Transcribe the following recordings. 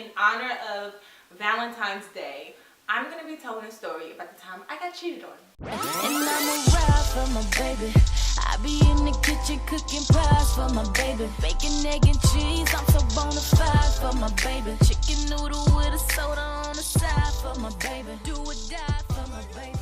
in honor of Valentine's Day, I'm going to be telling a story about the time I got cheated on. And I'ma ride for my baby. I be in the kitchen cooking pies for my baby. Bacon, egg, and cheese, I'm so bona fide for my baby. Chicken noodle with a soda on the side for my baby. Do or die for my baby.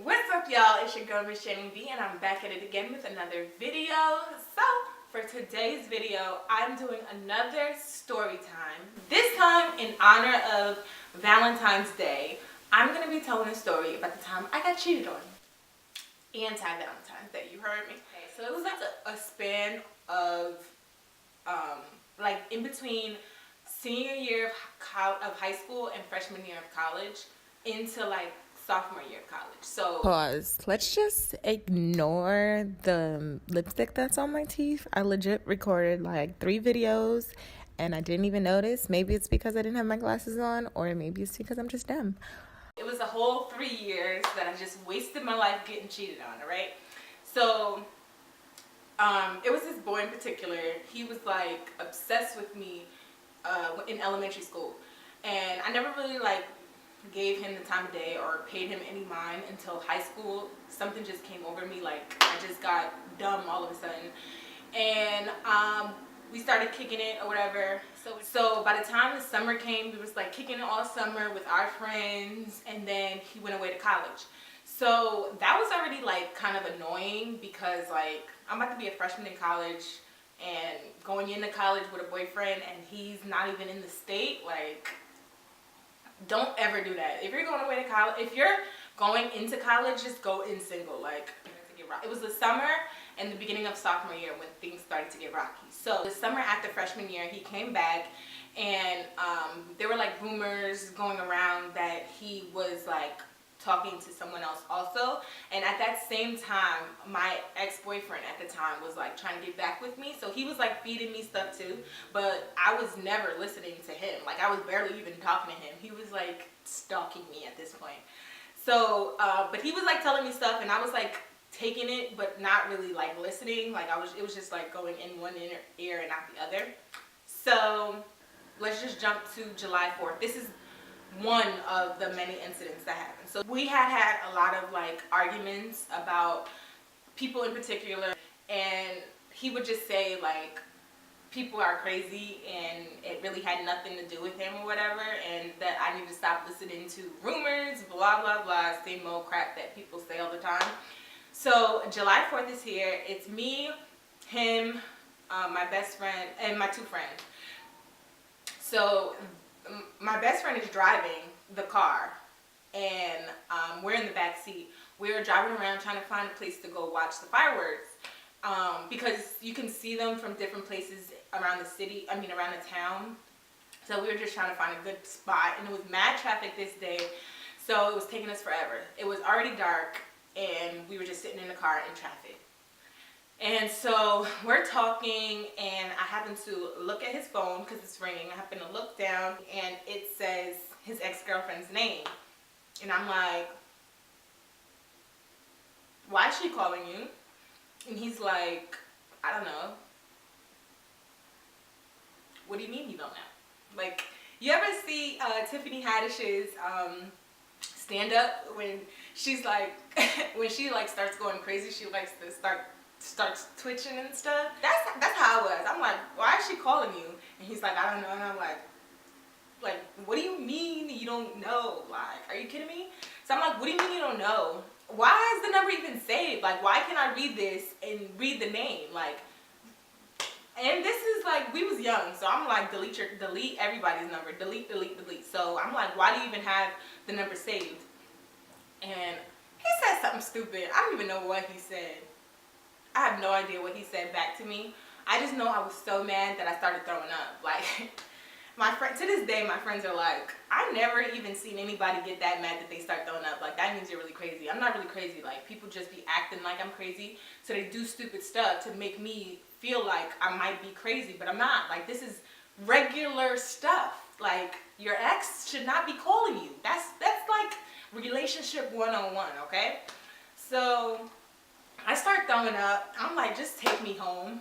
What's up, y'all? It's your girl MsJennyb, and I'm back at it again with another video. So, for today's video, I'm doing another story time. This time, in honor of Valentine's Day, I'm going to be telling a story about the time I got cheated on. Anti-Valentine's Day, you heard me? Okay, so it was like a span of, like in between senior year of high school and freshman year of college into like sophomore year of college. So pause. Let's just ignore the lipstick that's on my teeth. I legit recorded like 3 videos and I didn't even notice. Maybe it's because I didn't have my glasses on, or maybe it's because I'm just dumb. it was a whole 3 years that I just wasted my life getting cheated on, alright? So it was this boy in particular. He was like obsessed with me in elementary school, and I never really like gave him the time of day or paid him any mind until high school. Something just came over me, like I just got dumb all of a sudden, and we started kicking it or whatever. So by the time the summer came, we was like kicking it all summer with our friends, and then he went away to college. So that was already like kind of annoying, because like I'm about to be a freshman in college and going into college with a boyfriend, and he's not even in the state. Like, don't ever do that. If you're going away to college, if you're going into college, just go in single. Like, it was the summer and the beginning of sophomore year when things started to get rocky. So the summer after freshman year, he came back, and there were like rumors going around that he was like talking to someone else also. And at that same time, my ex-boyfriend at the time was like trying to get back with me. So he was like feeding me stuff too, but I was never listening to him. Like, I was barely even talking to him. He was like stalking me at this point. So but he was like telling me stuff, and I was like taking it but not really like listening. Like, it was just like going in one ear and out the other. So let's just jump to July 4th. This is one of the many incidents that happened. So we had a lot of like arguments about people in particular, and he would just say like people are crazy and it really had nothing to do with him or whatever, and that I need to stop listening to rumors, blah blah blah, same old crap that people say all the time. So July 4th is here. It's me, him, my best friend, and my 2 friends. So my best friend is driving the car, and we're in the back seat. We were driving around trying to find a place to go watch the fireworks, because you can see them from different places around the city, around the town. So we were just trying to find a good spot, and it was mad traffic this day, so it was taking us forever. It was already dark, and we were just sitting in the car in traffic. And so we're talking, and I happen to look at his phone because it's ringing. I happen to look down, and it says his ex-girlfriend's name. And I'm like, why is she calling you? And he's like, I don't know. What do you mean you don't know? Like, you ever see Tiffany Haddish's stand-up when she's like, when she like starts going crazy, she likes to starts twitching and stuff? That's how I was. I'm like, why is she calling you? And he's like, I don't know. And I'm like, what do you mean you don't know? Like, are you kidding me? So I'm like, what do you mean you don't know? Why is the number even saved? Like, why can't I read this and read the name? Like, and this is like, we was young, so I'm like, delete everybody's number, delete. So I'm like, why do you even have the number saved? And he said something stupid. I don't even know what he said. I have no idea what he said back to me. I just know I was so mad that I started throwing up. Like, to this day, my friends are like, I've never even seen anybody get that mad that they start throwing up. Like, that means you're really crazy. I'm not really crazy. Like, people just be acting like I'm crazy, so they do stupid stuff to make me feel like I might be crazy, but I'm not. Like, this is regular stuff. Like, your ex should not be calling you. That's like relationship 101, okay? So I start throwing up. I'm like, just take me home.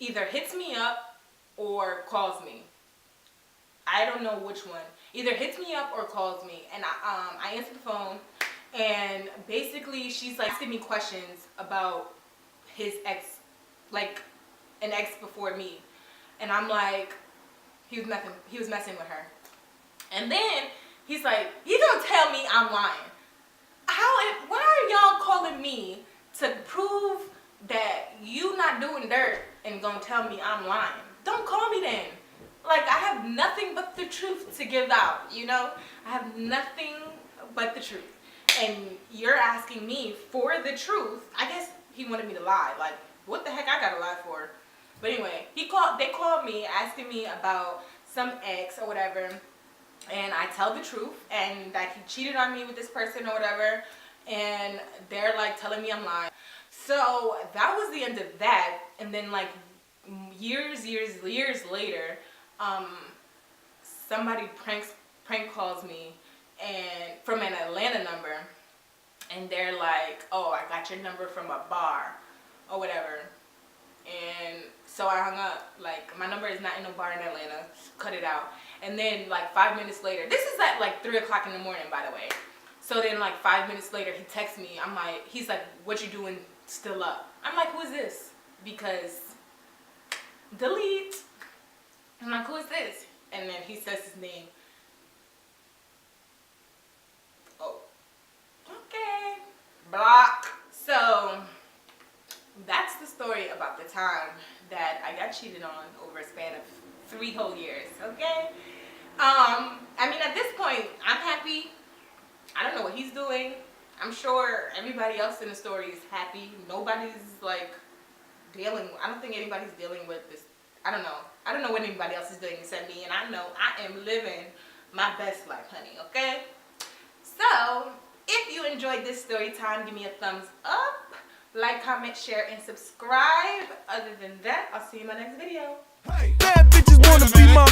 either hits me up or calls me. I don't know which one. Either hits me up or calls me. And I answer the phone, and basically she's like asking me questions about his ex, like an ex before me. And I'm like, he was messing with her. And then he's like, you gonna tell me I'm lying? Why are y'all calling me to prove that you not doing dirt and gonna tell me I'm lying? Don't call me then. Like, I have nothing but the truth to give out, you know? I have nothing but the truth. And you're asking me for the truth. I guess he wanted me to lie. Like, what the heck I gotta lie for? But anyway, they called me asking me about some ex or whatever. And I tell the truth, and that he cheated on me with this person or whatever. And they're like telling me I'm lying. So that was the end of that. And then like years later, somebody prank calls me, and from an Atlanta number, and they're like, oh, I got your number from a bar or whatever. And so I hung up. Like, my number is not in no bar in Atlanta. Cut it out. And then like 5 minutes later, this is at like 3 o'clock in the morning, by the way. So then like 5 minutes later, he texts me. He's like, what you doing still up? I'm like, who is this? Because delete. I'm like, who is this? And then he says his name. Oh, okay. Block. So that's the story about the time that I got cheated on over a span of 3 whole years, okay? I mean, at this point, I'm happy. I don't know what he's doing. I'm sure everybody else in the story is happy. Nobody's like I don't think anybody's dealing with this. I don't know what anybody else is doing except me, and I know I am living my best life, honey, okay? So, if you enjoyed this story time, give me a thumbs up. Like, comment, share, and subscribe. Other than that, I'll see you in my next video. Bad bitches wanna be my